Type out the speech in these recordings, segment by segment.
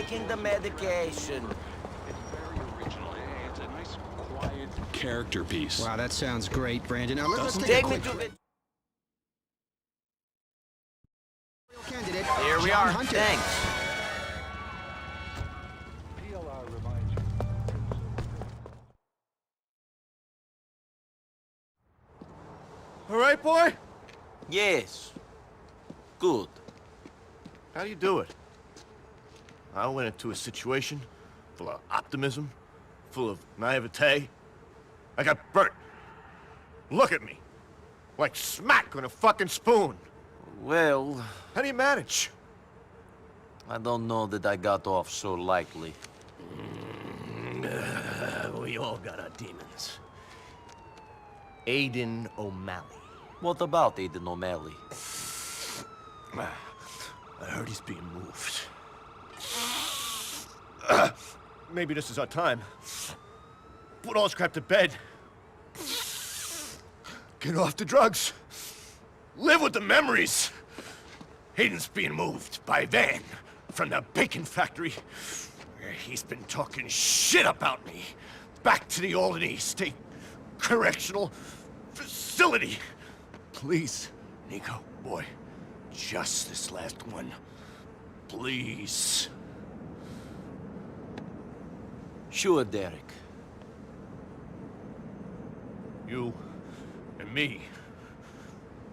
taking the medication. Very original. It's a nice, quiet character piece. Wow, that sounds great, Brandon. Now let's take Take a me quick to the... candidate. Here we John are. Hunter. Thanks. PLR reminds you. All right, boy? Yes. Good. How do you do it? I went into a situation full of optimism, full of naivete. I got burnt. Look at me. Like smack on a fucking spoon. Well, How do you manage? I don't know that I got off so lightly. We all got our demons. Aiden O'Malley. What about Aiden O'Malley? I heard he's being moved. Maybe this is our time. Put all this crap to bed. Get off the drugs. Live with the memories. Hayden's being moved by van from the bacon factory. He's been talking shit about me. Back to the Albany State Correctional Facility. Please, Nico, boy, just this last one. Please. Sure, Derek. You and me.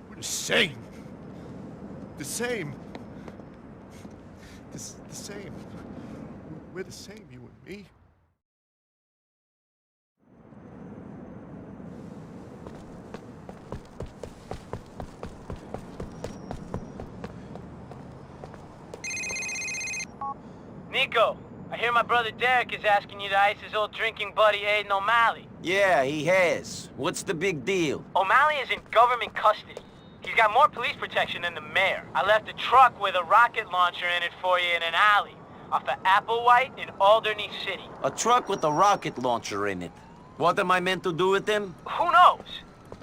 We're the same. The same. The same. We're the same, you and me. Nico, I hear my brother Derek is asking you to ice his old drinking buddy Aiden O'Malley. Yeah, he has. What's the big deal? O'Malley is in government custody. He's got more police protection than the mayor. I left a truck with a rocket launcher in it for you in an alley off of Applewhite in Alderney City. A truck with a rocket launcher in it. What am I meant to do with him? Who knows?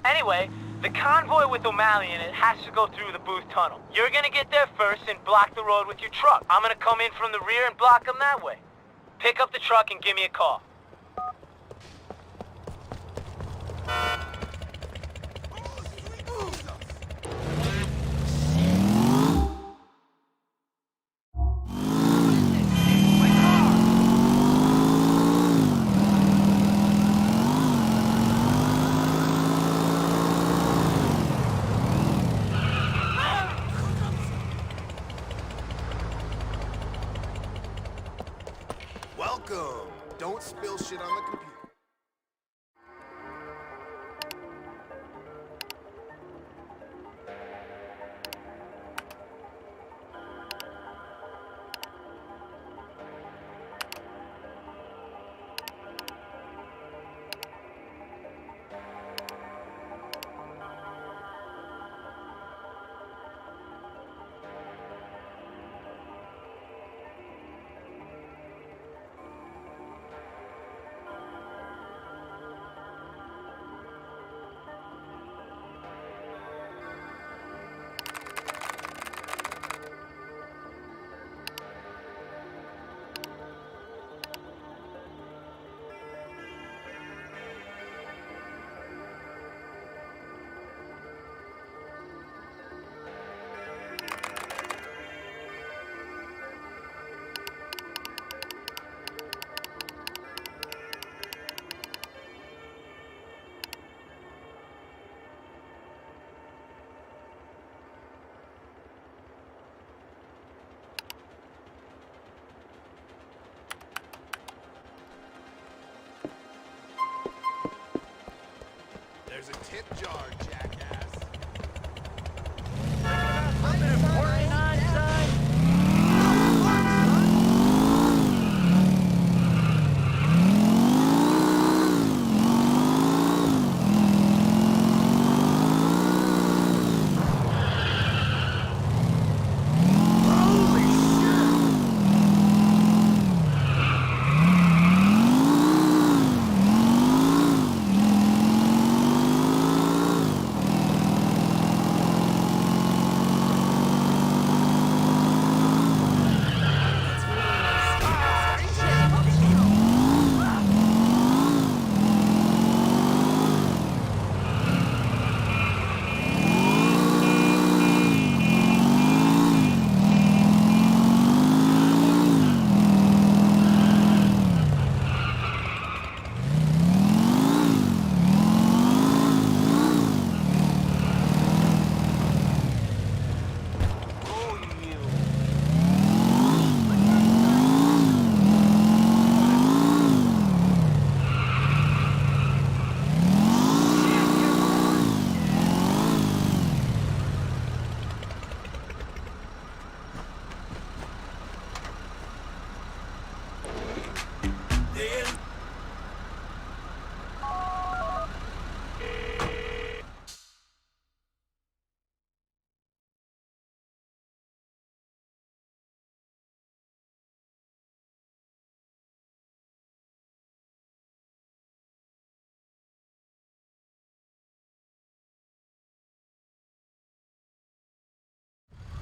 Anyway, the convoy with O'Malley in it has to go through the Booth Tunnel. You're gonna get there first and block the road with your truck. I'm gonna come in from the rear and block them that way. Pick up the truck and give me a call. Welcome. Don't spill shit on the computer. There's a tip jar, jackass.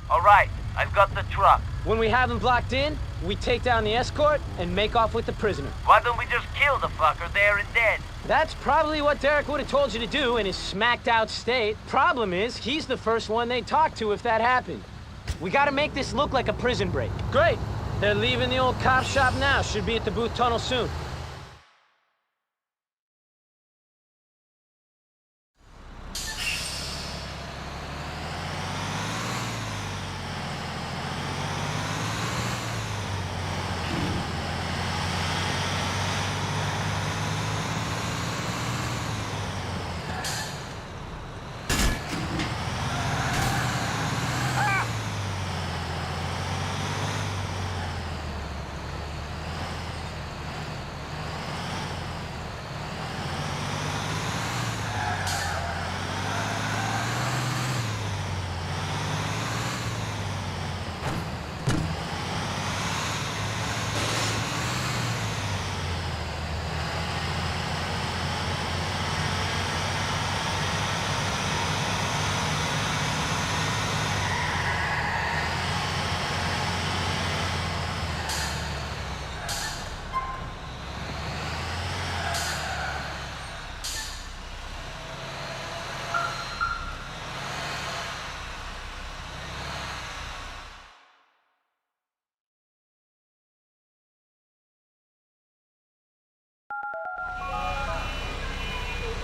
All right, I've got the truck. When we have him blocked in, we take down the escort and make off with the prisoner. Why don't we just kill the fucker there and then? That's probably what Derek would have told you to do in his smacked out state. Problem is, he's the first one they'd talk to if that happened. We gotta make this look like a prison break. Great. They're leaving the old cop shop now. Should be at the Booth Tunnel soon.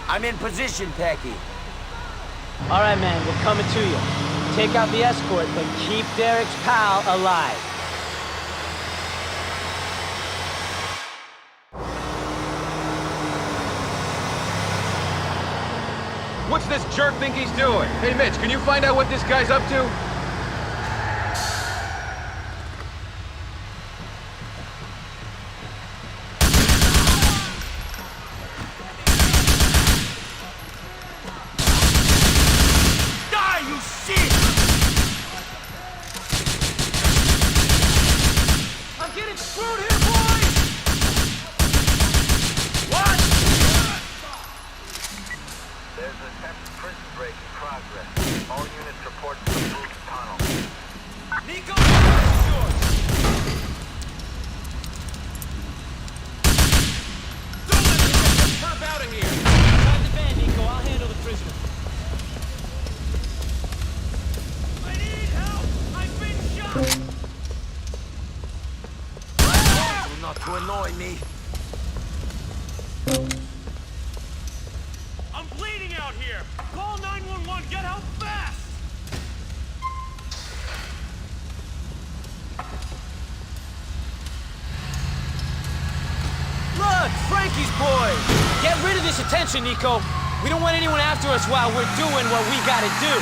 I'm in position, Tacky. All right, man, we're coming to you. Take out the escort, but keep Derek's pal alive. What's this jerk think he's doing? Hey, Mitch, can you find out what this guy's up to? Not to annoy me. I'm bleeding out here! Call 911, get help fast! Look, Frankie's boys! Get rid of this attention, Nico. We don't want anyone after us while we're doing what we gotta do.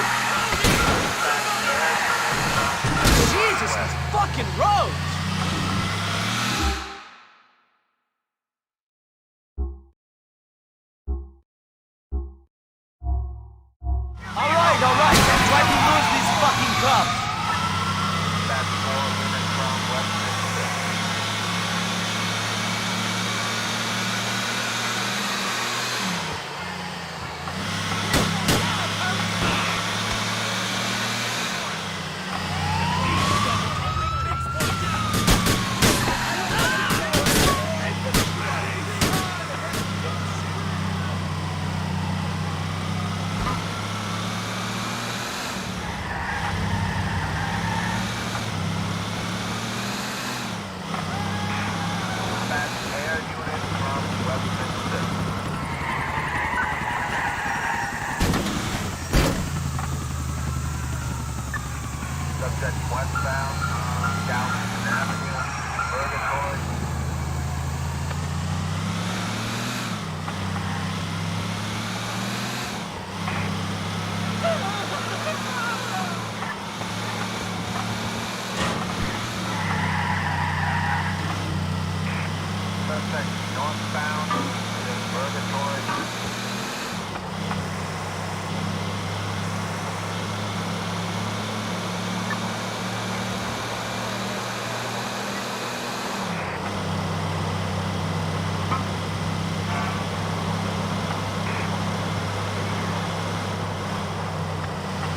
Jesus, these fucking roads! All right, that's why we lose these fucking cups.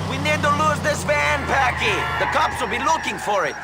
We need to lose this van. Packy! The cops will be looking for it!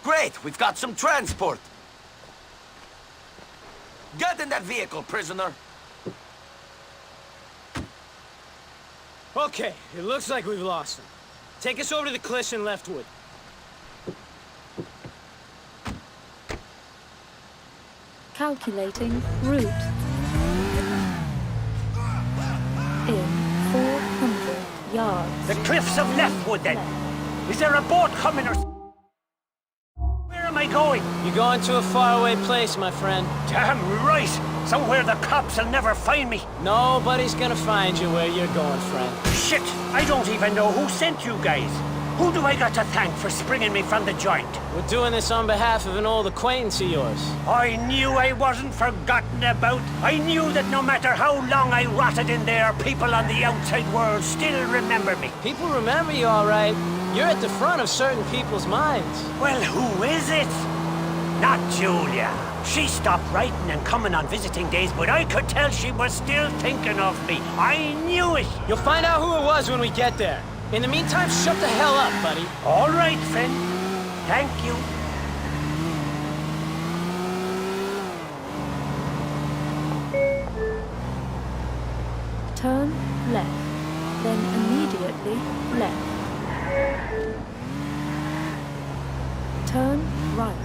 Great, we've got some transport. Get in that vehicle, prisoner. Okay, it looks like we've lost him. Take us over to the cliffs in Leftwood. Calculating route. In 400 yards. The cliffs of Leftwood, then. Is there a boat coming or... Where am I going? You're going to a faraway place, my friend. Damn right. Somewhere the cops will never find me. Nobody's gonna find you where you're going, friend. Shit, I don't even know who sent you guys. Who do I got to thank for springing me from the joint? We're doing this on behalf of an old acquaintance of yours. I knew I wasn't forgotten about. I knew that no matter how long I rotted in there, people on the outside world still remember me. People remember you, all right. You're at the front of certain people's minds. Well, who is it? Not Julia. She stopped writing and coming on visiting days, but I could tell she was still thinking of me. I knew it. You'll find out who it was when we get there. In the meantime, shut the hell up, buddy. All right, friend. Thank you. Turn left, then immediately left. Turn right.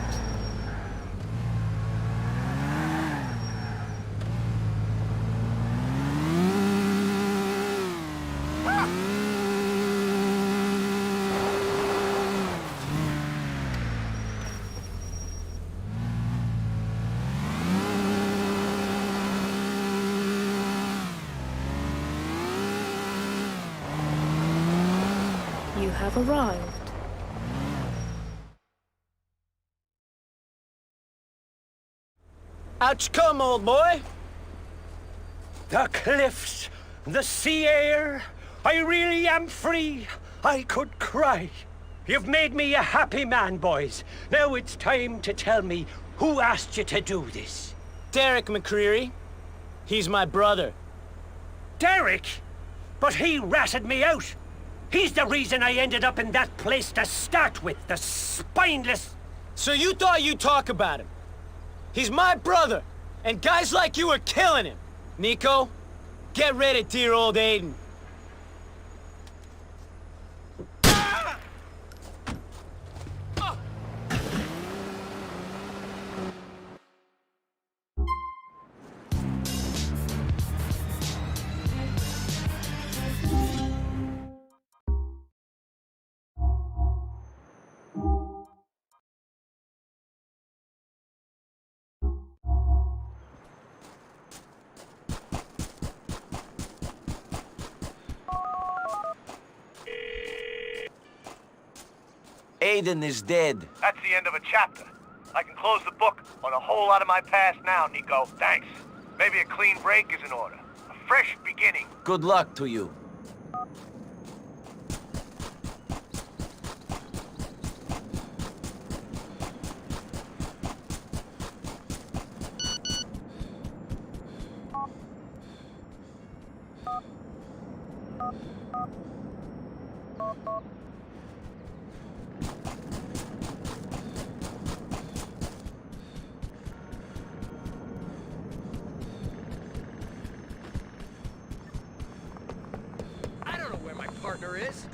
You have arrived. Out you come, old boy. The cliffs, the sea air. I really am free. I could cry. You've made me a happy man, boys. Now it's time to tell me who asked you to do this. Derek McCreary. He's my brother. Derek? But he ratted me out. He's the reason I ended up in that place to start with, the spineless... So you thought you'd talk about him. He's my brother, and guys like you are killing him. Nico, get rid of dear old Aiden. Aiden is dead. That's the end of a chapter. I can close the book on a whole lot of my past now, Nico. Thanks. Maybe a clean break is in order. A fresh beginning. Good luck to you. Partner is.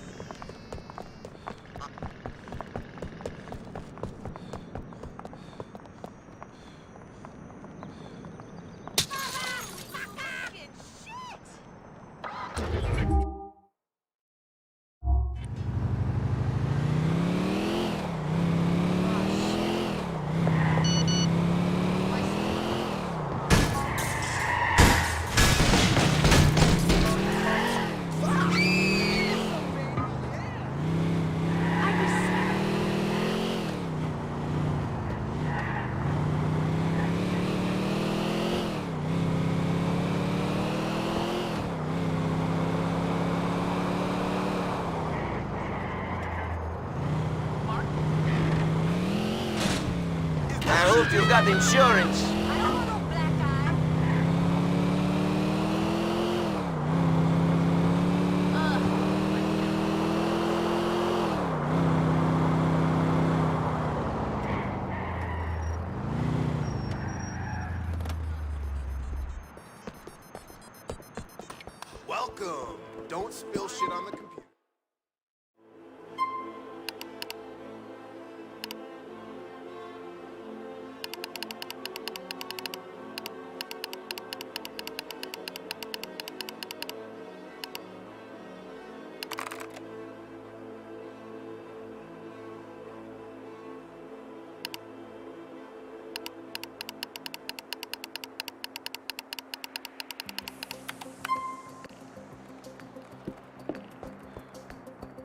I hope you got insurance. Welcome. Don't spill shit on the computer.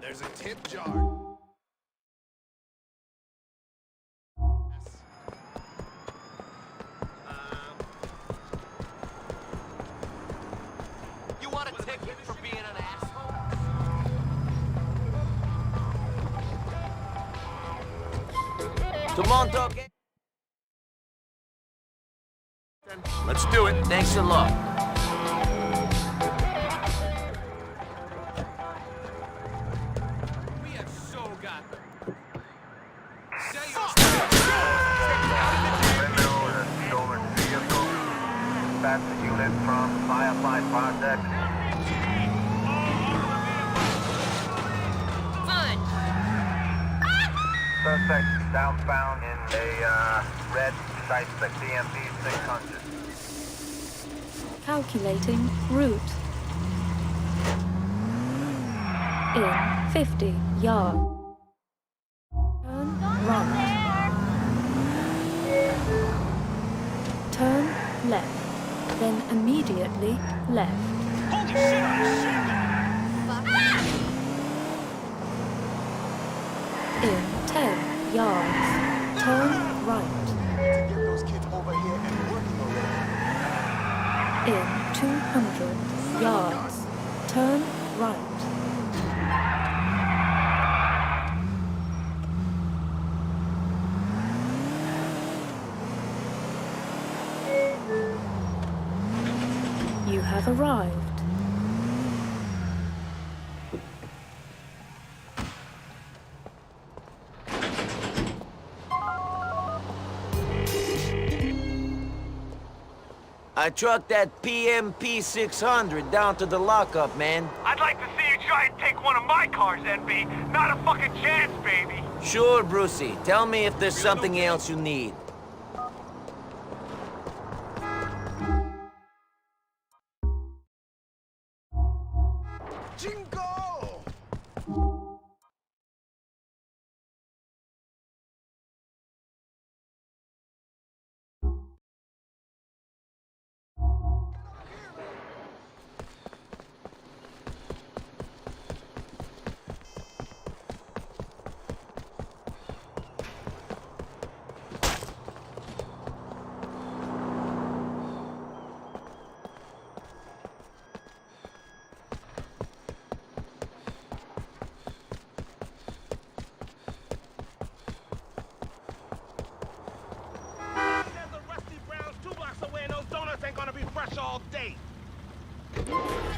There's a tip jar. You want a ticket for being an asshole? To Montauk. Let's do it. Thanks a lot. We have so got them. Stolen vehicle. Dispatch the unit from Firefly Project. Suspect downbound in a red suspect DMP 600. Calculating route. In 50 yards. Turn right. Turn left. Then immediately left. In 10 yards. Turn right. Get those kids over here and working already. In 200 yards. Turn right. You have arrived. I trucked that PMP 600 down to the lockup, man. I'd like to see you try and take one of my cars, NB. Not a fucking chance, baby. Sure, Brucey. Tell me if there's something else you need. Jingo!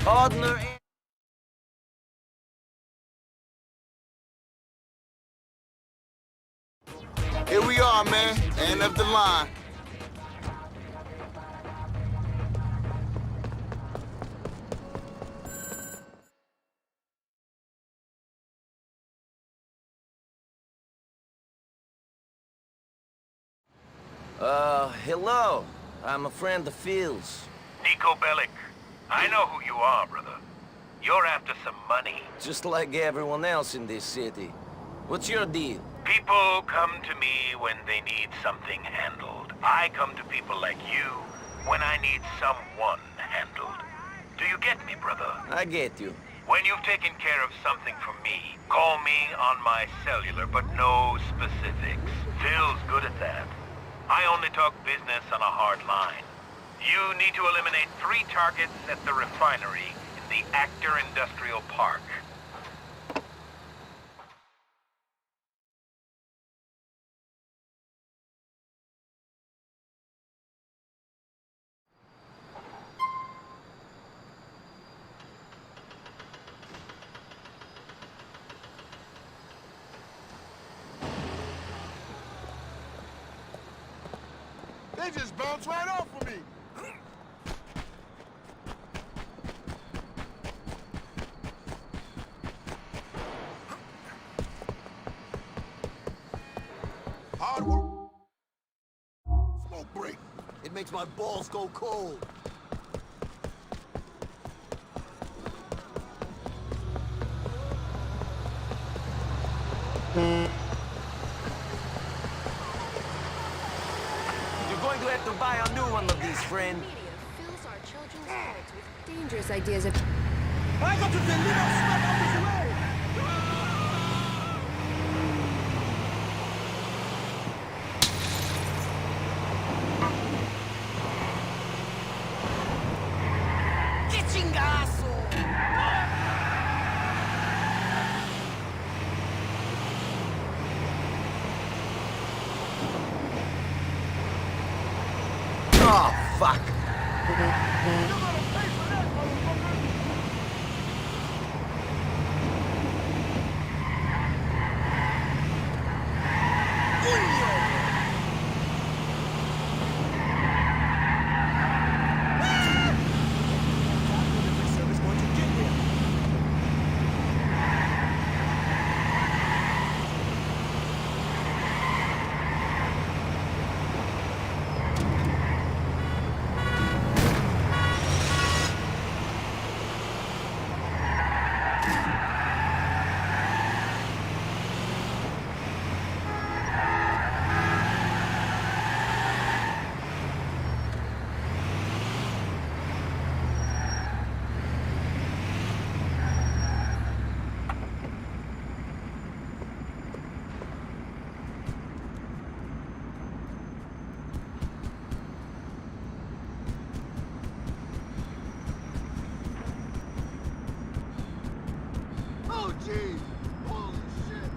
Ordner. Here we are, man. End of the line. Hello. I'm a friend of Phil's. Nico Bellic, I know who you are, brother. You're after some money. Just like everyone else in this city. What's your deal? People come to me when they need something handled. I come to people like you when I need someone handled. Do you get me, brother? I get you. When you've taken care of something for me, call me on my cellular, but no specifics. Phil's good at that. I only talk business on a hard line. You need to eliminate 3 targets at the refinery in the Actor Industrial Park. They just bounced right off of me. Hard work. Smoke break. It makes my balls go cold. You're going to have to buy a new one of these, friend. Media fills our children's heads with dangerous ideas of... I got to deliver smack out this way. Oh, Fuck. Oh, geez! Holy shit!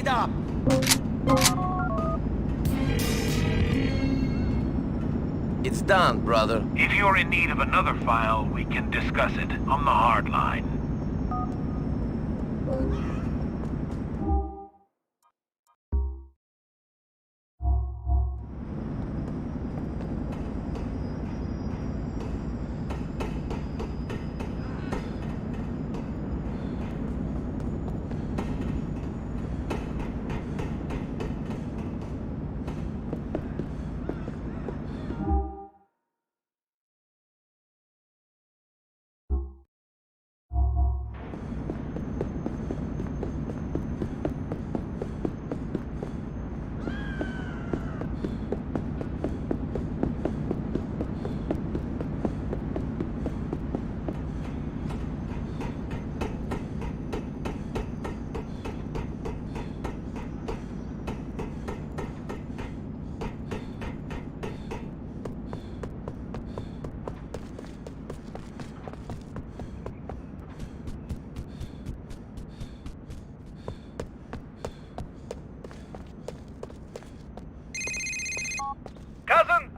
it up! It's done, brother. If you're in need of another file, we can discuss it on the hard line.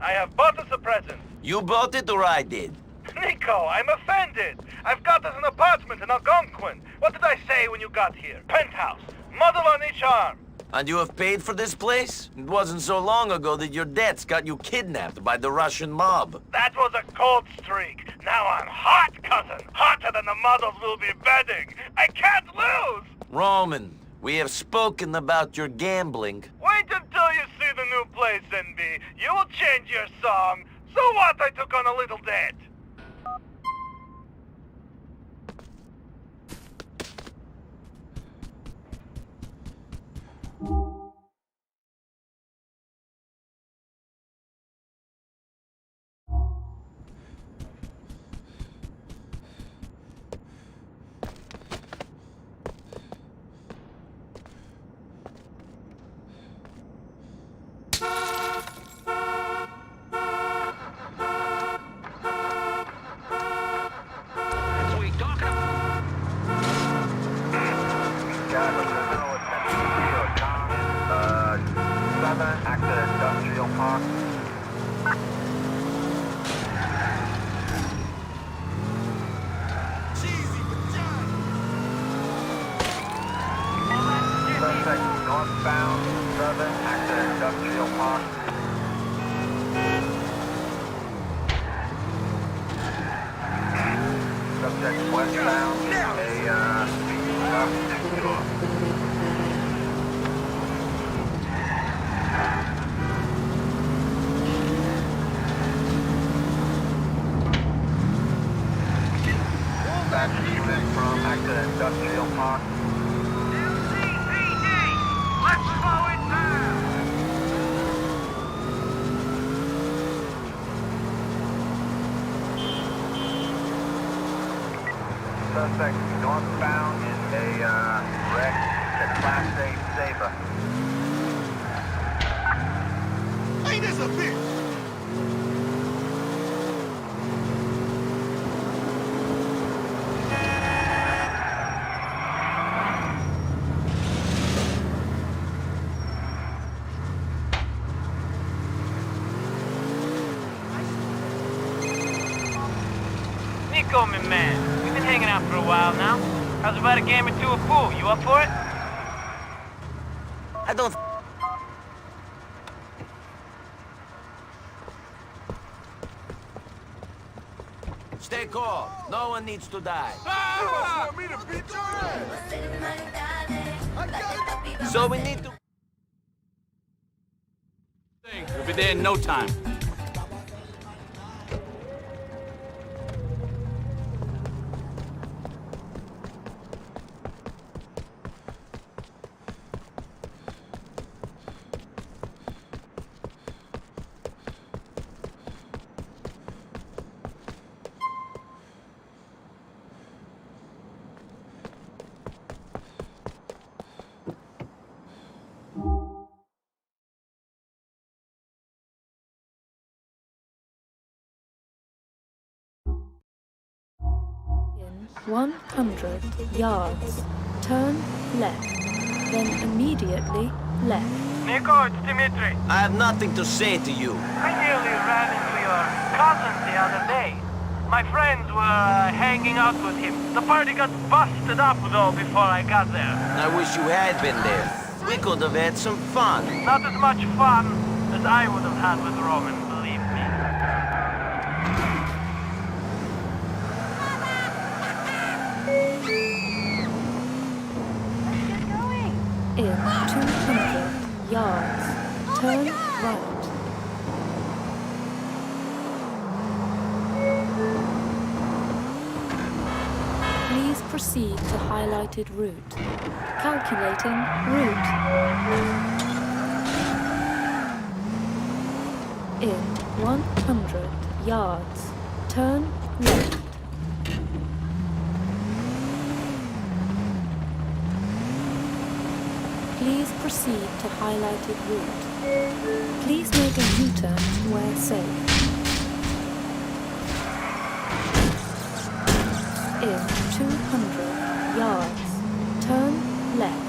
I have bought us a present. You bought it or I did? Nico, I'm offended. I've got us an apartment in Algonquin. What did I say when you got here? Penthouse. Model on each arm. And you have paid for this place? It wasn't so long ago that your debts got you kidnapped by the Russian mob. That was a cold streak. Now I'm hot, cousin. Hotter than the models will be bedding. I can't lose. Roman, we have spoken about your gambling. Wait until you see the new place, NB. You will change your song. So what? I took on a little debt. Northbound, Southern, Actor Industrial Park. Subject westbound, speed up to York. That's from Actor Industrial Park. Let's slow it down! Suspect northbound in a wreck at Class A Sabre. Ain't this a bitch? Nico, my man. We've been hanging out for a while now. How's about a game or two of pool? You up for it? I don't... Stay calm. No one needs to die. Want me to beat your ass? So we need to... We'll be there in no time. In 100 yards, turn left, then immediately left. Nico, it's Dimitri. I have nothing to say to you. I nearly ran into your cousin the other day. My friends were hanging out with him. The party got busted up, though, before I got there. I wish you had been there. We could have had some fun. Not as much fun as I would have had with Roman, believe me. In 200 yards, turn right. Please proceed to highlighted route. Calculating route. In 100 yards, turn left. Please proceed to highlighted route. Please make a U-turn where safe. In 200 yards, turn left.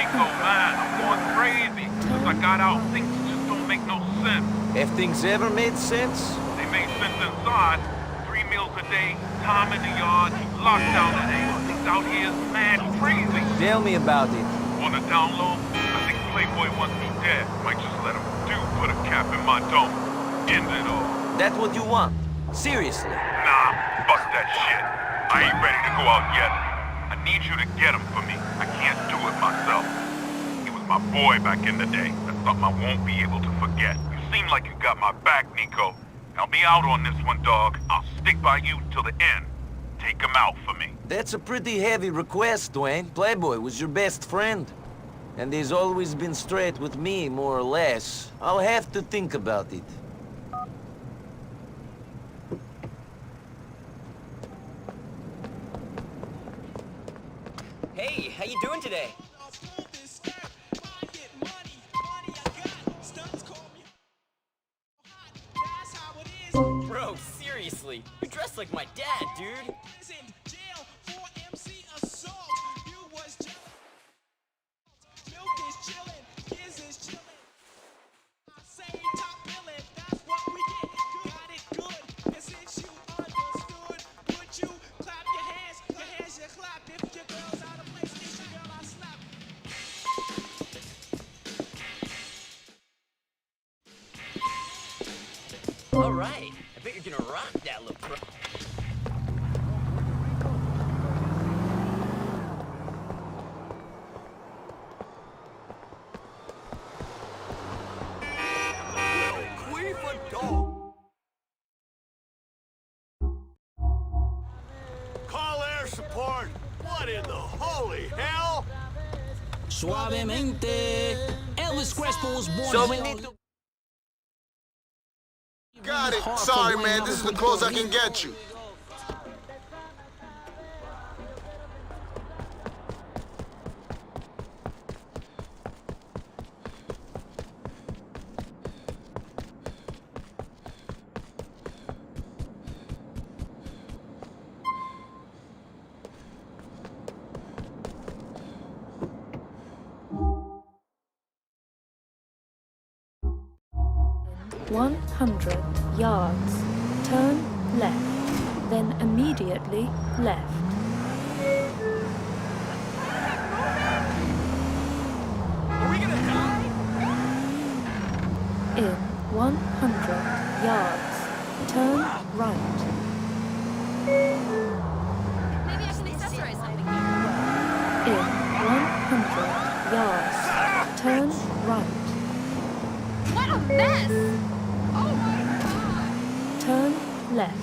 Nico, man, I'm going crazy. Since I got out, things just don't make no sense. Have things ever made sense? They made sense inside. 3 meals a day, time in the yard, lockdown today. Things out here is mad crazy. Tell me about it. On the down low, I think Playboy wants me dead. Might just let him put a cap in my dome. End it all. That what you want? Seriously? Nah, fuck that shit. I ain't ready to go out yet. I need you to get him for me. I can't do it myself. He was my boy back in the day. That's something I won't be able to forget. You seem like you got my back, Nico. Help me out on this one, dog. I'll stick by you till the end. Take him out for me. That's a pretty heavy request, Dwayne. Playboy was your best friend. And he's always been straight with me, more or less. I'll have to think about it. Hey, how you doing today? Bro, seriously, you dress like my dad, dude. All right, I bet you're gonna rock that little pro. Call air support. What in the holy hell? Suavemente. Elvis Crespo was born. So we need to... Got it. Sorry, man. This is the closest I can get you. In 100 yards, turn left, then immediately left. Are we gonna die? In 100 yards, turn right. Maybe I should accessorize something In 100 yards, turn right. What a mess! Oh my god! Turn left.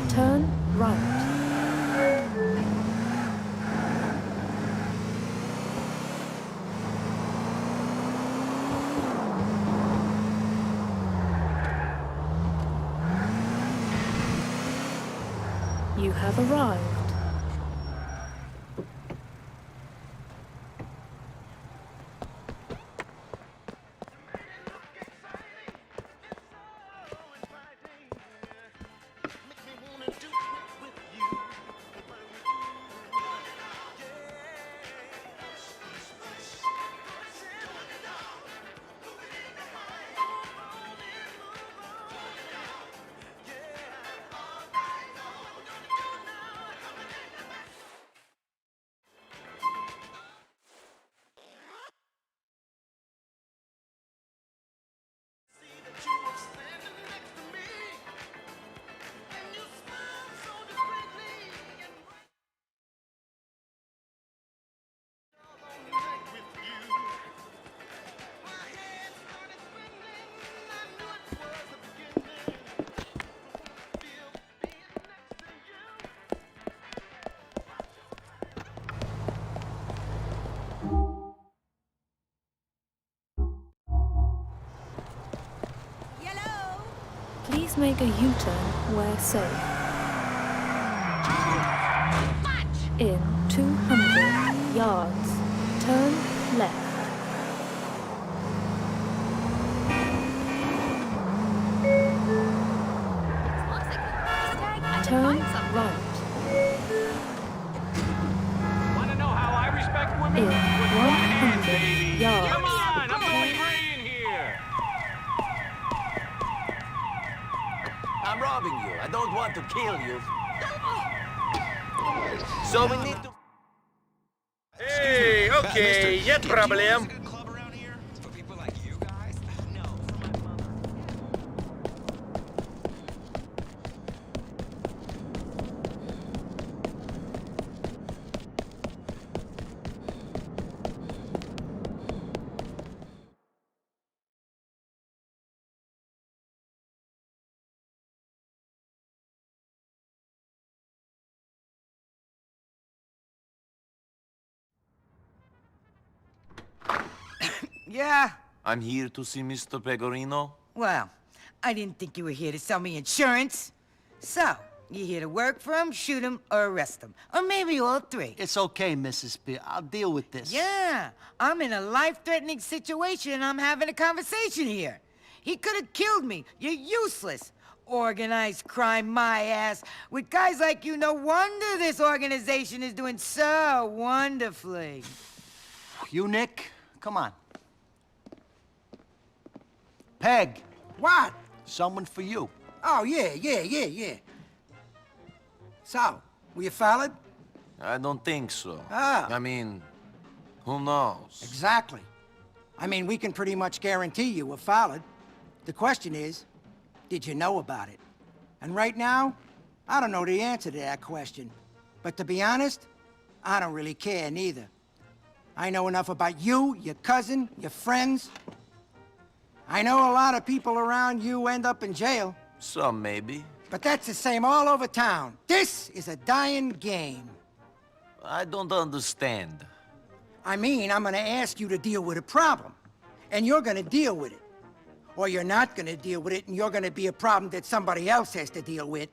Turn right. You have arrived. Please make a U-turn where safe. In 200 yards, turn left. Turn right. I'm robbing you. I don't want to kill you. So we need to... Hey, okay, нет проблем. Yeah? I'm here to see Mr. Pegorino. Well, I didn't think you were here to sell me insurance. So, you here to work for him, shoot him, or arrest him? Or maybe all three? It's okay, Mrs. B. I'll deal with this. Yeah, I'm in a life-threatening situation and I'm having a conversation here. He could have killed me. You're useless. Organized crime, my ass. With guys like you, no wonder this organization is doing so wonderfully. You, Nick? Come on. Peg. What? Someone for you. Oh, yeah. So, were you followed? I don't think so. Ah. I mean, who knows? Exactly. I mean, we can pretty much guarantee you were followed. The question is, did you know about it? And right now, I don't know the answer to that question. But to be honest, I don't really care neither. I know enough about you, your cousin, your friends. I know a lot of people around you end up in jail. Some maybe. But that's the same all over town. This is a dying game. I don't understand. I mean, I'm gonna ask you to deal with a problem. And you're gonna deal with it. Or you're not gonna deal with it and you're gonna be a problem that somebody else has to deal with.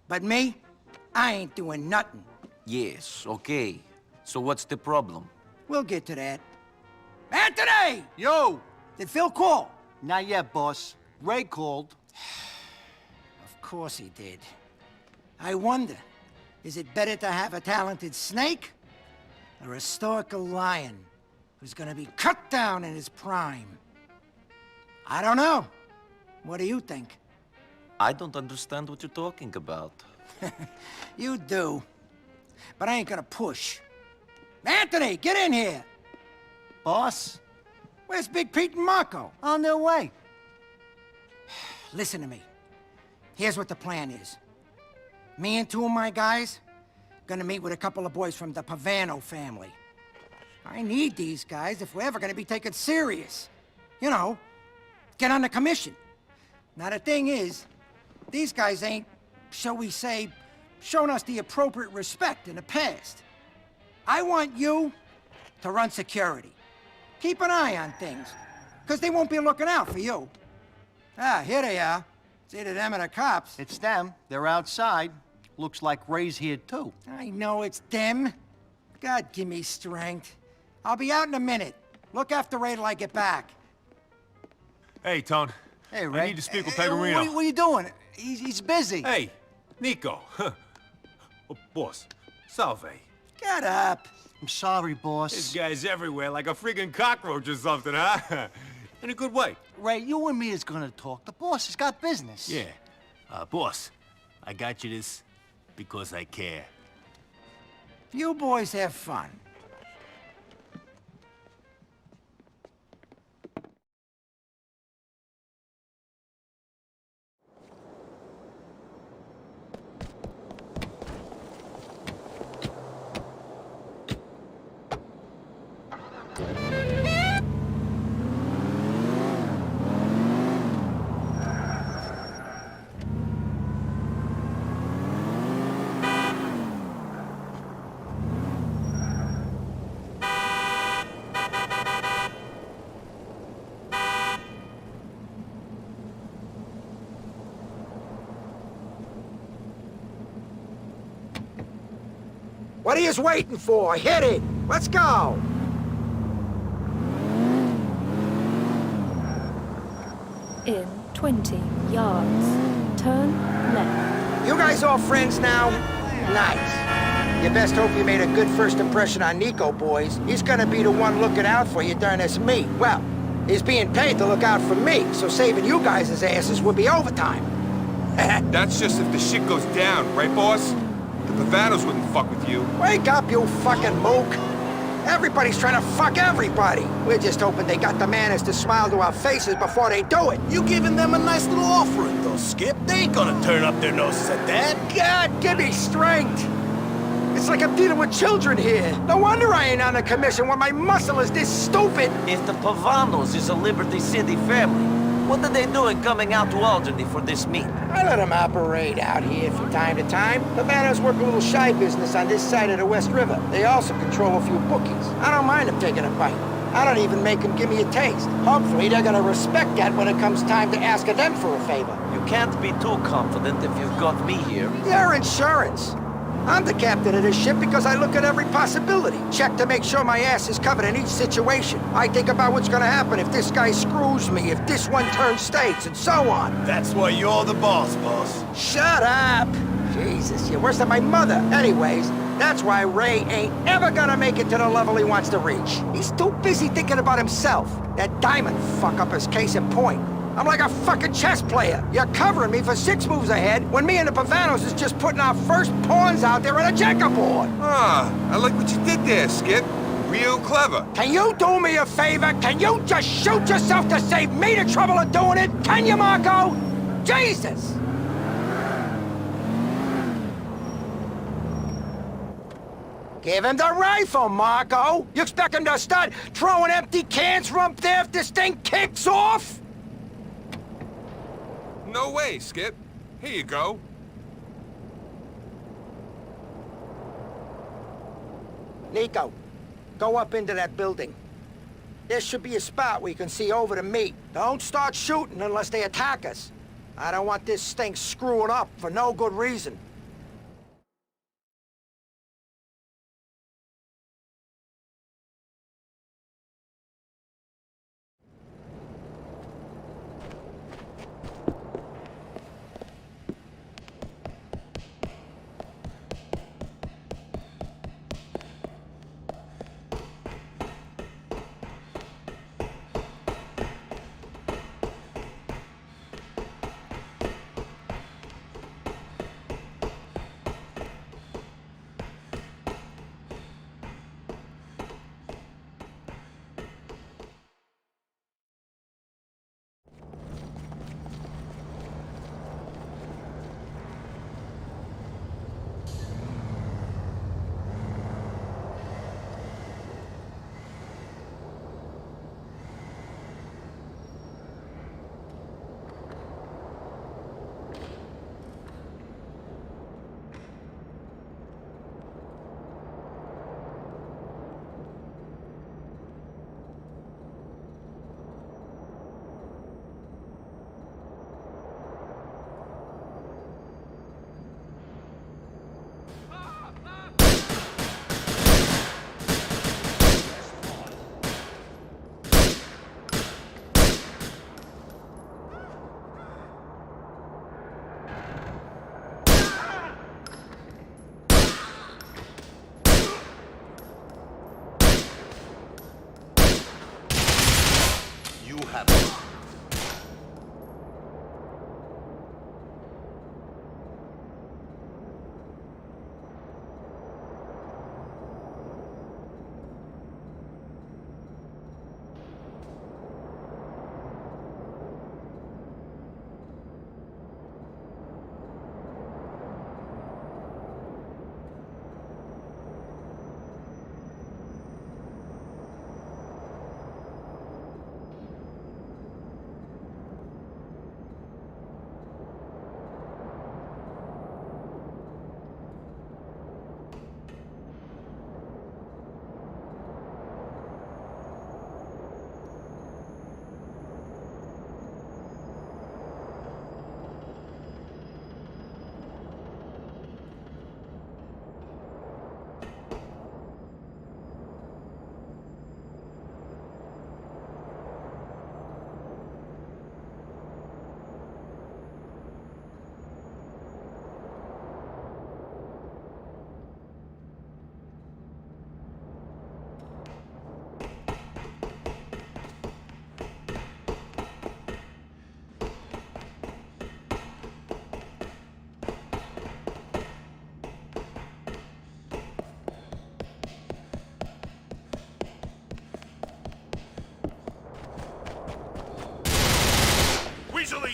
But me, I ain't doing nothing. Yes, okay. So what's the problem? We'll get to that. Anthony! Yo! Did Phil call? Not yet, boss. Ray called. Of course he did. I wonder, is it better to have a talented snake or a stoical lion who's gonna be cut down in his prime? I don't know. What do you think? I don't understand what you're talking about. You do. But I ain't gonna push. Anthony, get in here! Boss? Where's Big Pete and Marco? On their way. Listen to me. Here's what the plan is. Me and two of my guys gonna meet with a couple of boys from the Pavano family. I need these guys if we're ever gonna be taken serious. You know, get on the commission. Now the thing is, these guys ain't, shall we say, shown us the appropriate respect in the past. I want you to run security. Keep an eye on things, because they won't be looking out for you. Ah, here they are. It's either them or the cops. It's them. They're outside. Looks like Ray's here, too. I know it's them. God, give me strength. I'll be out in a minute. Look after Ray till I get back. Hey, Tone. Hey, Ray. I need to speak with Hey, Pegorino. what are you doing? He's busy. Hey, Nico. Oh, boss, salve. Get up. I'm sorry, boss. This guy's everywhere like a freaking cockroach or something, huh? In a good way. Ray, you and me is gonna talk. The boss has got business. Yeah. Boss, I got you this because I care. You boys have fun. What are you waiting for? Hit it! Let's go! In 20 yards, turn left. You guys all friends now? Nice. You best hope you made a good first impression on Nico, boys. He's gonna be the one looking out for you during this meet. Well, he's being paid to look out for me, so saving you guys' asses would be overtime. That's just if the shit goes down, right, boss? The Pavanos wouldn't fuck with you. Wake up, you fucking mook! Everybody's trying to fuck everybody. We're just hoping they got the manners to smile to our faces before they do it. You giving them a nice little offering, though, Skip. They ain't gonna turn up their noses at that. God, give me strength! It's like I'm dealing with children here. No wonder I ain't on the commission when my muscle is this stupid. If the Pavanos is a Liberty City family, what are they doing coming out to Alderney for this meet? I let them operate out here from time to time. Pavanos work a little shy business on this side of the West River. They also control a few bookies. I don't mind them taking a bite. I don't even make them give me a taste. Hopefully they're gonna respect that when it comes time to ask them for a favor. You can't be too confident if you've got me here. Your insurance. I'm the captain of this ship because I look at every possibility. Check to make sure my ass is covered in each situation. I think about what's gonna happen if this guy screws me, if this one turns states, and so on. That's why you're the boss, boss. Shut up! Jesus, you're worse than my mother. Anyways, that's why Ray ain't ever gonna make it to the level he wants to reach. He's too busy thinking about himself. That diamond fuck-up is case in point. I'm like a fucking chess player. You're covering me for 6 moves ahead when me and the Pavanos is just putting our first pawns out there on a checkerboard. Ah, I like what you did there, Skip. Real clever. Can you do me a favor? Can you just shoot yourself to save me the trouble of doing it? Can you, Marco? Jesus! Give him the rifle, Marco! You expect him to start throwing empty cans from up there if this thing kicks off? No way, Skip. Here you go. Nico, go up into that building. There should be a spot where you can see over to me. Don't start shooting unless they attack us. I don't want this thing screwing up for no good reason.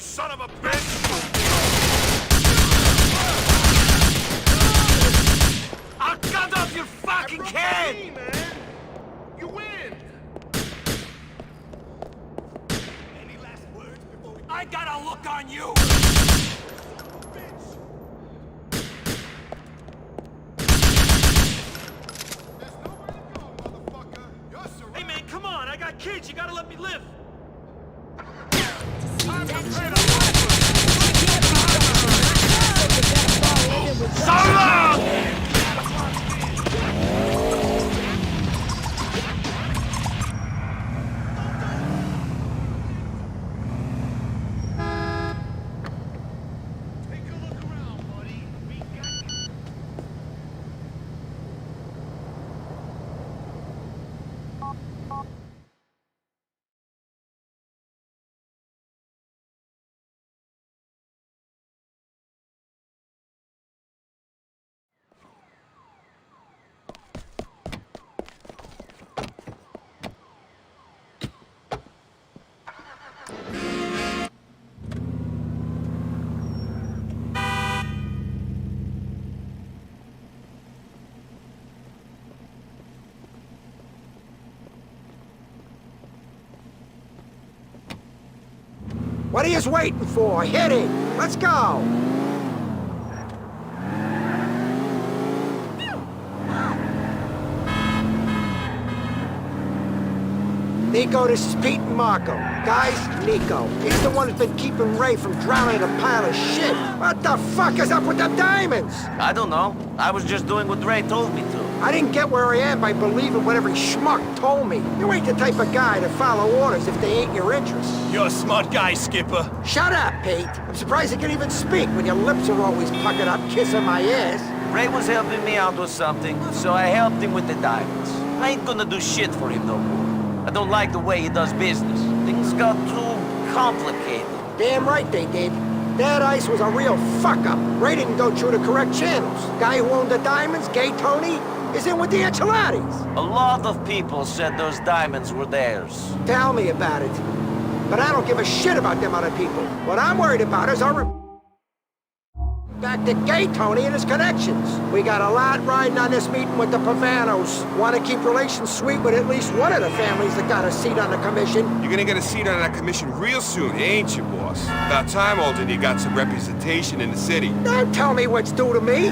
son of a bitch! I'll cut off your fucking head! Man. You win! Any last words before we... I got a look on you! Hey man, come on! I got kids! You gotta let me live! What are you waiting for? Hit it! Let's go! Nico, this is Pete and Marco. Guys, Nico. He's the one who's been keeping Ray from drowning in a pile of shit. What the fuck is up with the diamonds? I don't know. I was just doing what Ray told me to. I didn't get where I am by believing what every schmuck told me. You ain't the type of guy to follow orders if they ain't your interests. You're a smart guy, Skipper. Shut up, Pete. I'm surprised you can even speak when your lips are always puckered up kissing my ass. Ray was helping me out with something, so I helped him with the diamonds. I ain't gonna do shit for him no more. I don't like the way he does business. Things got too complicated. Damn right they did. That ice was a real fuck-up. Ray didn't go through the correct channels. Guy who owned the diamonds, Gay Tony, is in with the enchiladas. A lot of people said those diamonds were theirs. Tell me about it. But I don't give a shit about them other people. What I'm worried about is our... back to Gay Tony and his connections. We got a lot riding on this meeting with the Pavanos. Want to keep relations sweet with at least one of the families that got a seat on the commission. You're gonna get a seat on that commission real soon, ain't you, boss? About time, Alden, you got some representation in the city. Don't tell me what's due to me.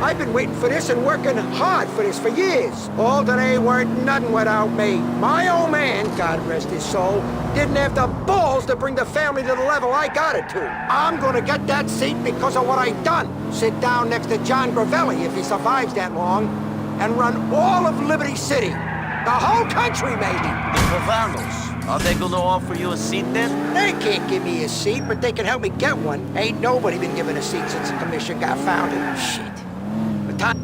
I've been waiting for this and working hard for this for years. Alden ain't worth nothing without me. My old man, God rest his soul, didn't have the balls to bring the family to the level I got it to. I'm gonna get that seat because of what I done. Sit down next to John Gravelli, if he survives that long, and run all of Liberty City. The whole country, maybe. The Pavanos, are they gonna offer you a seat then? They can't give me a seat, but they can help me get one. Ain't nobody been given a seat since the commission got founded. Shit. The time...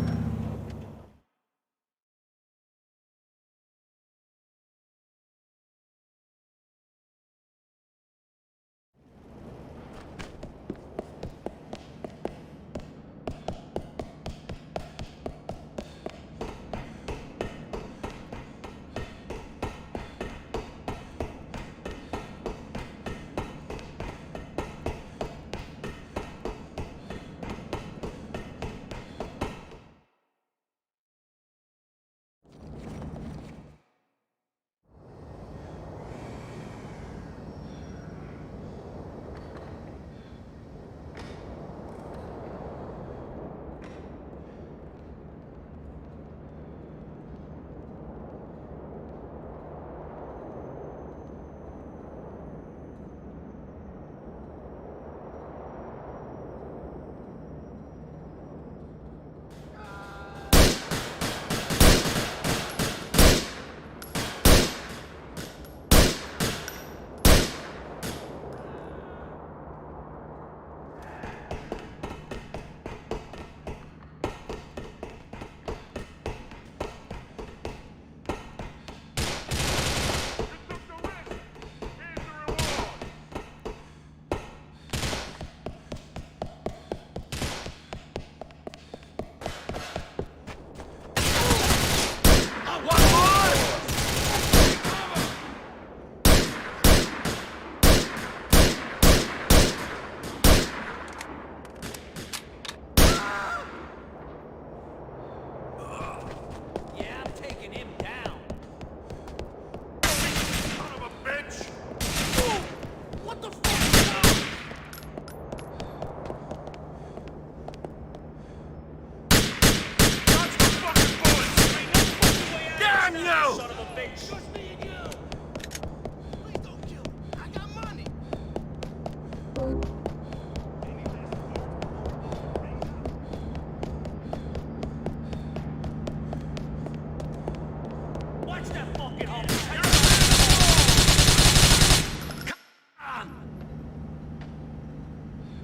Watch that fucking hole!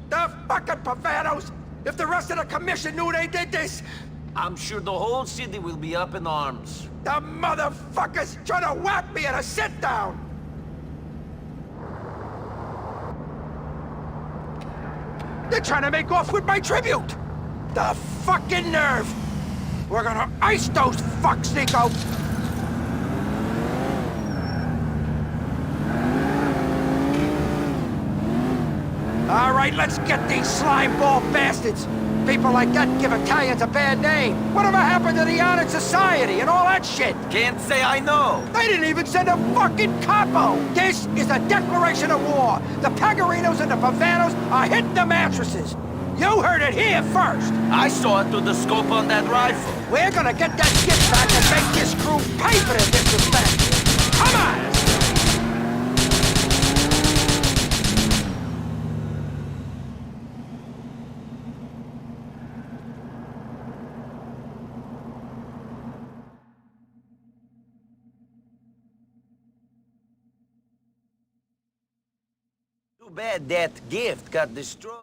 The fucking Pavanos! If the rest of the commission knew they did this, I'm sure the whole city will be up in arms. the motherfuckers trying to whack me at a sit-down! They're trying to make off with my tribute! The fucking nerve! We're gonna ice those fucks, Nico! All right, let's get these slimeball bastards! People like that give Italians a bad name. Whatever happened to the honored society and all that shit? Can't say I know. They didn't even send a fucking capo! This is a declaration of war! The Pagarinos and the Pavanos are hitting the mattresses! You heard it here first! I saw it through the scope on that rifle. We're gonna get that shit back and make this crew pay for their disrespect! Come on! Too bad that gift got destroyed.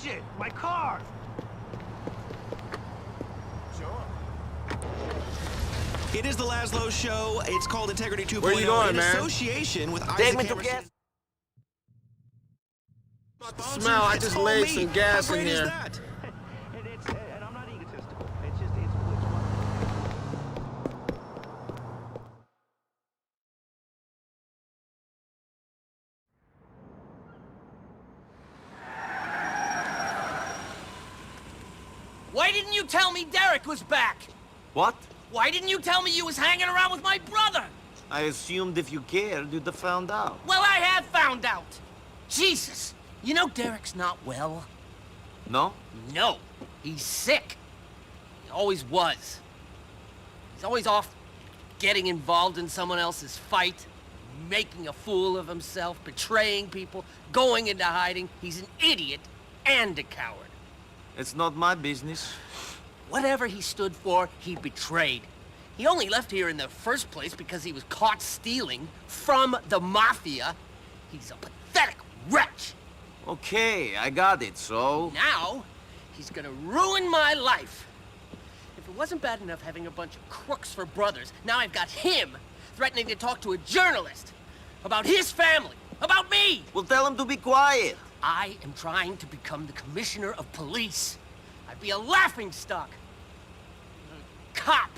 Shit, my car! It is the Laszlo Show. It's called Integrity 2.0 Where you going, in man? association with Take Isaac me to Emerson. gas. Smell, I It's just called laid me. some gas How in great is here. that? And I'm not egotistical. It's just, it's Why didn't you tell me Derek was back? What? Why didn't you tell me you was hanging around with my brother? I assumed if you cared, you'd have found out. Well, I have found out. Jesus. You know Derek's not well? No? No. He's sick. He always was. He's always off getting involved in someone else's fight, making a fool of himself, betraying people, going into hiding. He's an idiot and a coward. It's not my business. Whatever he stood for, he betrayed. He only left here in the first place because he was caught stealing from the Mafia. He's a pathetic wretch. Okay, I got it, so... Now, he's gonna ruin my life. If it wasn't bad enough having a bunch of crooks for brothers, now I've got him threatening to talk to a journalist about his family, about me. Well, tell him to be quiet. I am trying to become the commissioner of police. I'd be a laughingstock. A cop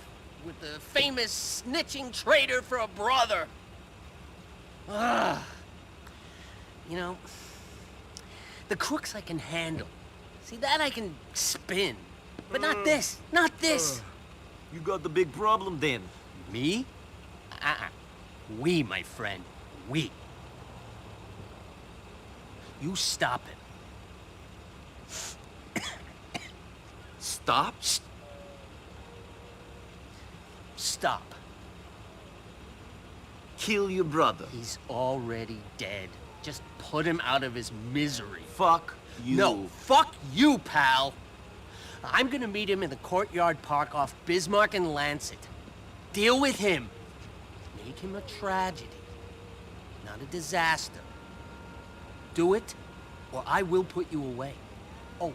with the famous snitching traitor for a brother. Ugh. You know, the crooks I can handle. See, that I can spin. But not this, not this. You got the big problem then. Me? We, my friend, we. You stop it. Stop? Stop. Kill your brother. He's already dead. Just put him out of his misery. Fuck you. No, fuck you, pal. I'm gonna meet him in the Courtyard Park off Bismarck and Lancet. Deal with him. Make him a tragedy, not a disaster. Do it, or I will put you away. Oh,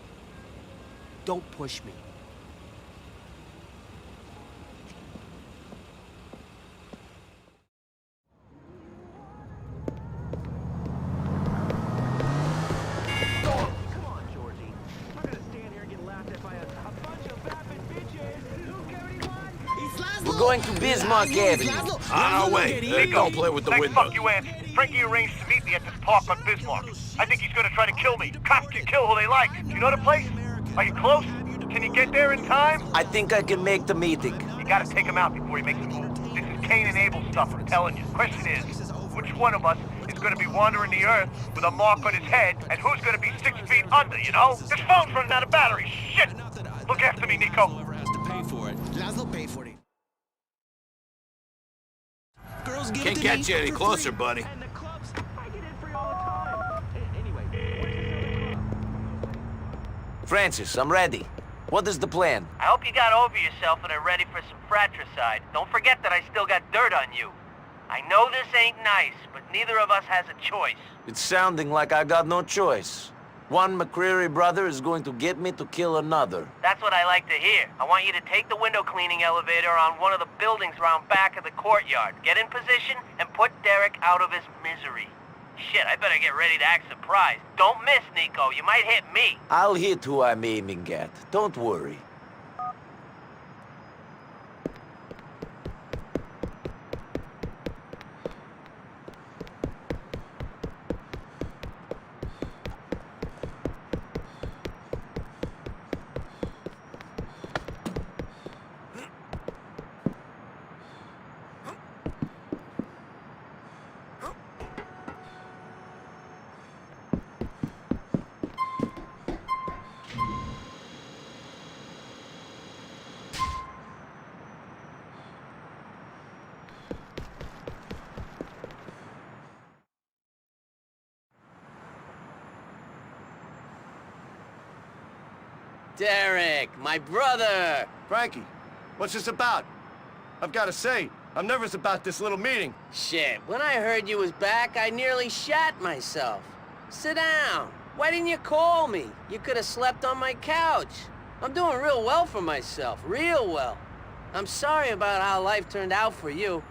don't push me. We're going to Bismarck Avenue. On our way. Don't play with the window. Fuck you, Ant. Frankie arranged to meet me at this park on Bismarck. I think he's gonna try to kill me. Cops can kill who they like. Do you know the place? Are you close? Can you get there in time? I think I can make the meeting. You gotta take him out before he makes a move. This is Cain and Abel stuff, I'm telling you. Question is, which one of us is gonna be wandering the earth with a mark on his head, and who's gonna be 6 feet under, you know? This phone's running out of battery. Shit! Look after me, Nico. Whoever has to pay for it. Laszlo pay for it. Girls give Can't it to get me you any for closer, free. buddy. And the clubs, I get in free all the time. Anyway, Francis, I'm ready. What is the plan? I hope you got over yourself and are ready for some fratricide. Don't forget that I still got dirt on you. I know this ain't nice, but neither of us has a choice. It's sounding like I got no choice. One McCreary brother is going to get me to kill another. That's what I like to hear. I want you to take the window cleaning elevator on one of the buildings around back of the courtyard. Get in position and put Derek out of his misery. Shit, I better get ready to act surprised. Don't miss, Nico. You might hit me. I'll hit who I'm aiming at. Don't worry. Derek, my brother! Frankie, what's this about? I've got to say, I'm nervous about this little meeting. Shit, when I heard you was back, I nearly shat myself. Sit down. Why didn't you call me? You could have slept on my couch. I'm doing real well for myself, real well. I'm sorry about how life turned out for you.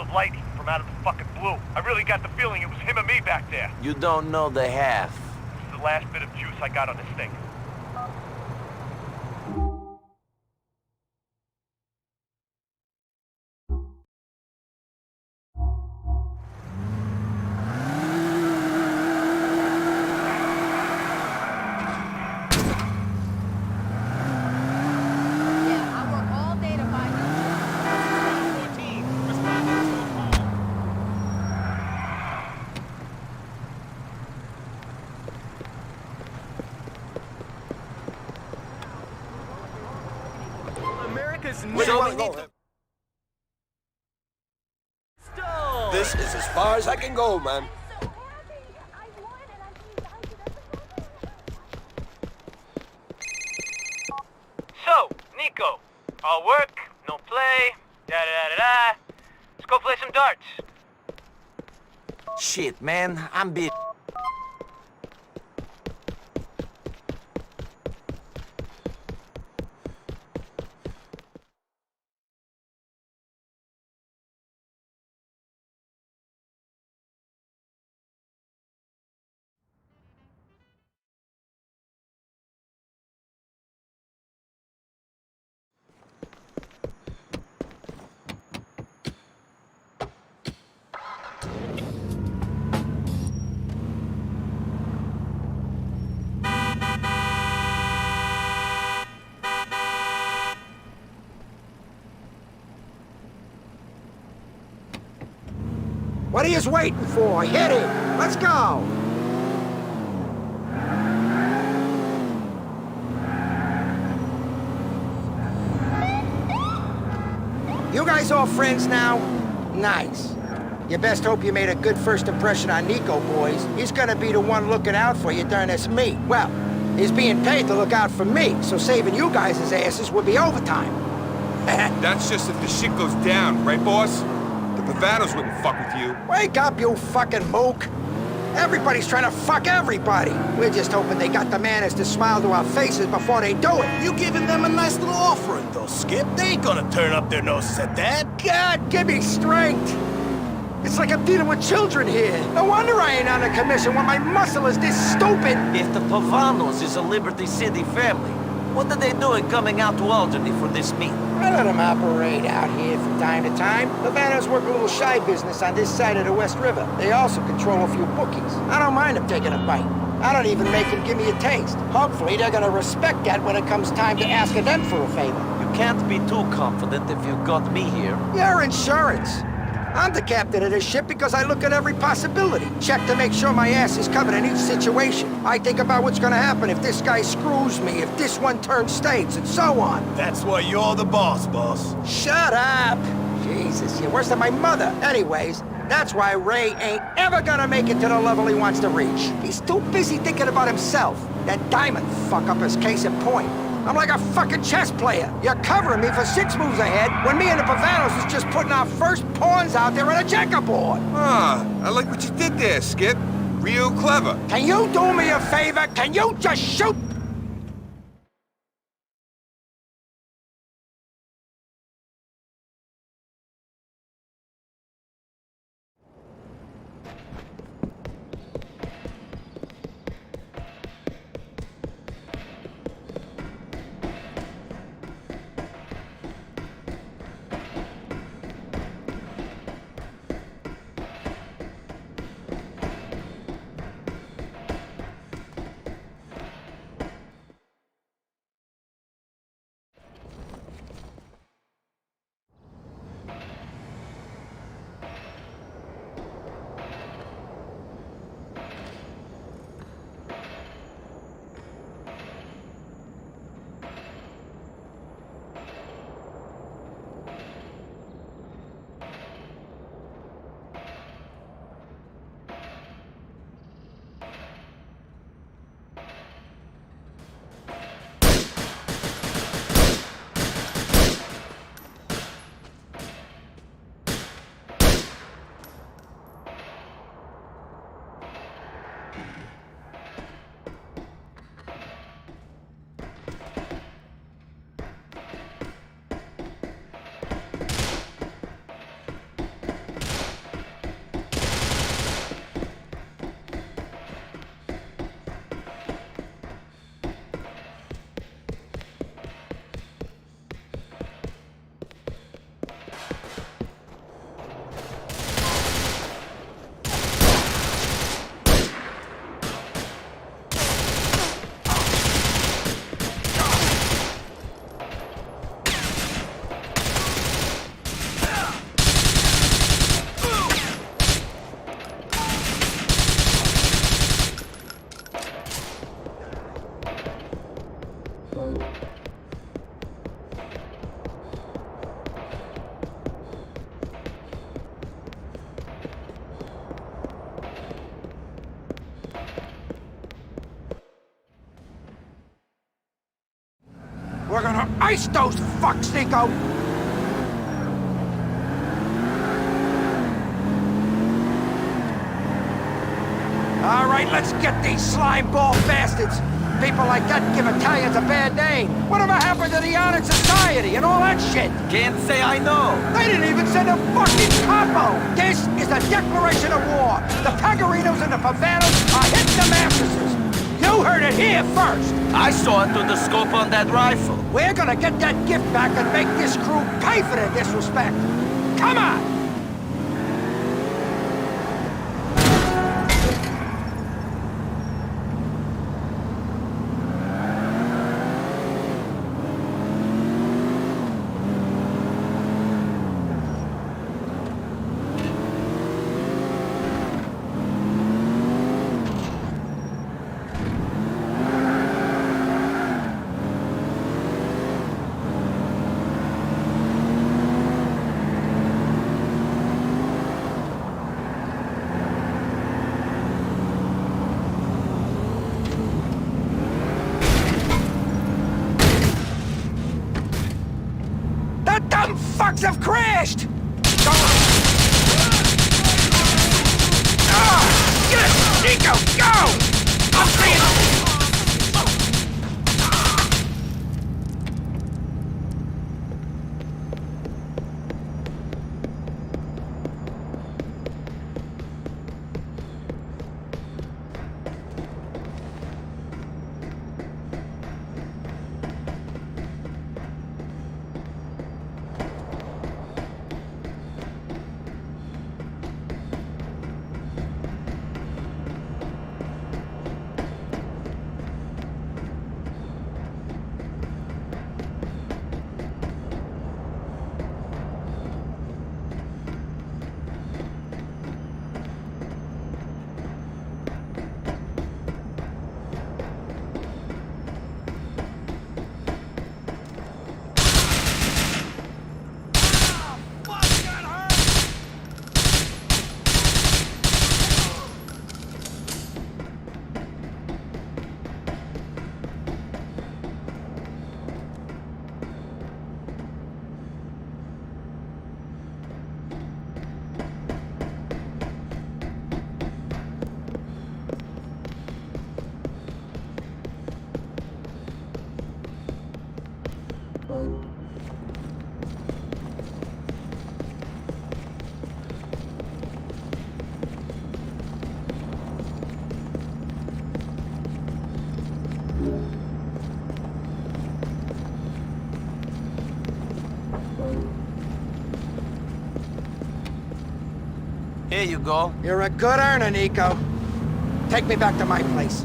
of lightning from out of the fucking blue. I really got the feeling it was him and me back there. You don't know the half. This is the last bit of juice I got on this thing. This is as far as I can go, man. So, Nico, all work, no play, da-da-da-da-da. Let's go play some darts. Shit, man, I'm busy. What are you waiting for? Hit it! Let's go! You guys all friends now? Nice. You best hope you made a good first impression on Nico, boys. He's gonna be the one looking out for you during this meet. Well, he's being paid to look out for me, so saving you guys' asses would be overtime. That's just if the shit goes down, right, boss? The Pavanos wouldn't fuck with you. Wake up, you fucking mook! Everybody's trying to fuck everybody. We're just hoping they got the manners to smile to our faces before they do it. You giving them a nice little offering, though, Skip. They ain't gonna turn up their noses at that. God, give me strength! It's like I'm dealing with children here. No wonder I ain't on the commission when my muscle is this stupid. If the Pavanos is a Liberty City family, what are they doing coming out to Albany for this meet? I let them operate out here from time to time. The Pavanos work a little shy business on this side of the West River. They also control a few bookies. I don't mind them taking a bite. I don't even make them give me a taste. Hopefully they're gonna respect that when it comes time to ask them for a favor. You can't be too confident if you've got me here. Your insurance. I'm the captain of this ship because I look at every possibility. Check to make sure my ass is covered in each situation. I think about what's gonna happen if this guy screws me, if this one turns states, and so on. That's why you're the boss. Shut up! Jesus, you're worse than my mother. Anyways, that's why Ray ain't ever gonna make it to the level he wants to reach. He's too busy thinking about himself. That diamond fuck-up is case in point. I'm like a fucking chess player. You're covering me for 6 moves ahead when me and the Pavanos is just putting our first pawns out there on a checkerboard. Ah, I like what you did there, Skip. Real clever. Can you do me a favor? Can you just shoot? gonna ice those fucks, Nico! All right, let's get these slime ball bastards. People like that give Italians a bad name. Whatever happened to the honor society and all that shit? Can't say I know. They didn't even send a fucking capo. This is a declaration of war. The Pegorinos and the Pavanos are hitting the mattresses. You heard it here first. I saw it through the scope on that rifle. We're gonna get that gift back and make this crew pay for their disrespect. Come on! Dumb fucks have crashed! Get it! Nico, go! I'll see you! Here you go. You're a good earner, Nico. Take me back to my place.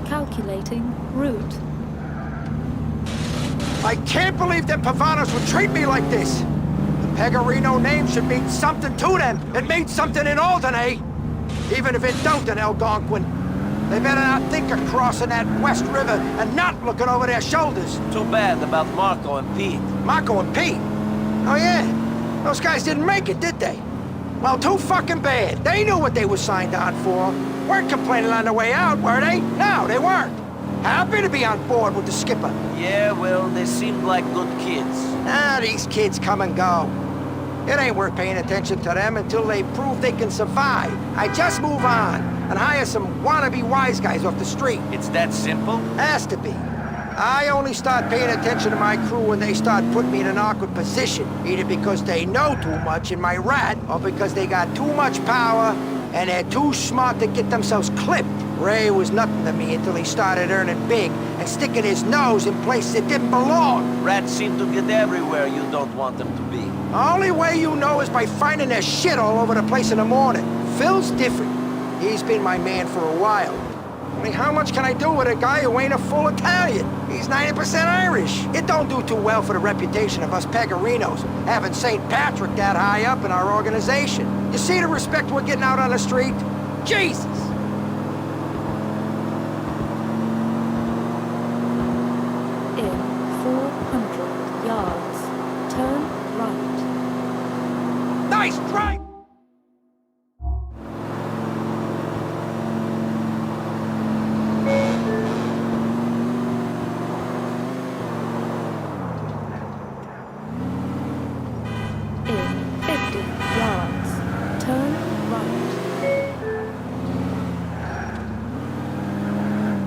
Calculating route. I can't believe that Pavanos would treat me like this. The Pegorino name should mean something to them. It means something in Alderney. Even if it don't in Algonquin. They better not think of crossing that West River and not looking over their shoulders. Too bad about Marco and Pete. Marco and Pete? Oh yeah, those guys didn't make it, did they? Well, too fucking bad. They knew what they were signed on for. Weren't complaining on the way out, were they? No, they weren't. Happy to be on board with the skipper. Yeah, well, they seemed like good kids. Ah, these kids come and go. It ain't worth paying attention to them until they prove they can survive. I just move on and hire some wannabe wise guys off the street. It's that simple? Has to be. I only start paying attention to my crew when they start putting me in an awkward position, either because they know too much in my rat, or because they got too much power and they're too smart to get themselves clipped. Ray was nothing to me until he started earning big and sticking his nose in places it didn't belong. Rats seem to get everywhere you don't want them to be. The only way you know is by finding their shit all over the place in the morning. Phil's different. He's been my man for a while. I mean, how much can I do with a guy who ain't a full Italian? He's 90% Irish. It don't do too well for the reputation of us Pegorinos, having St. Patrick that high up in our organization. You see the respect we're getting out on the street? Jesus! In 400 yards, turn right. Nice drive!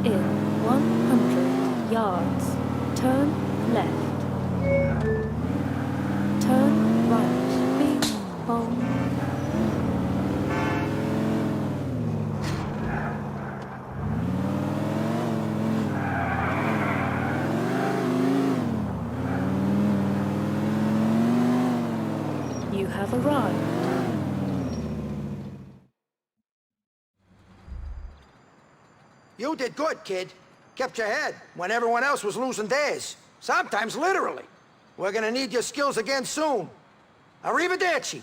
In 100 yards, turn left. Turn right. Bing bong. You have arrived. You did good, kid. Kept your head when everyone else was losing theirs. Sometimes literally. We're gonna need your skills again soon. Arrivederci.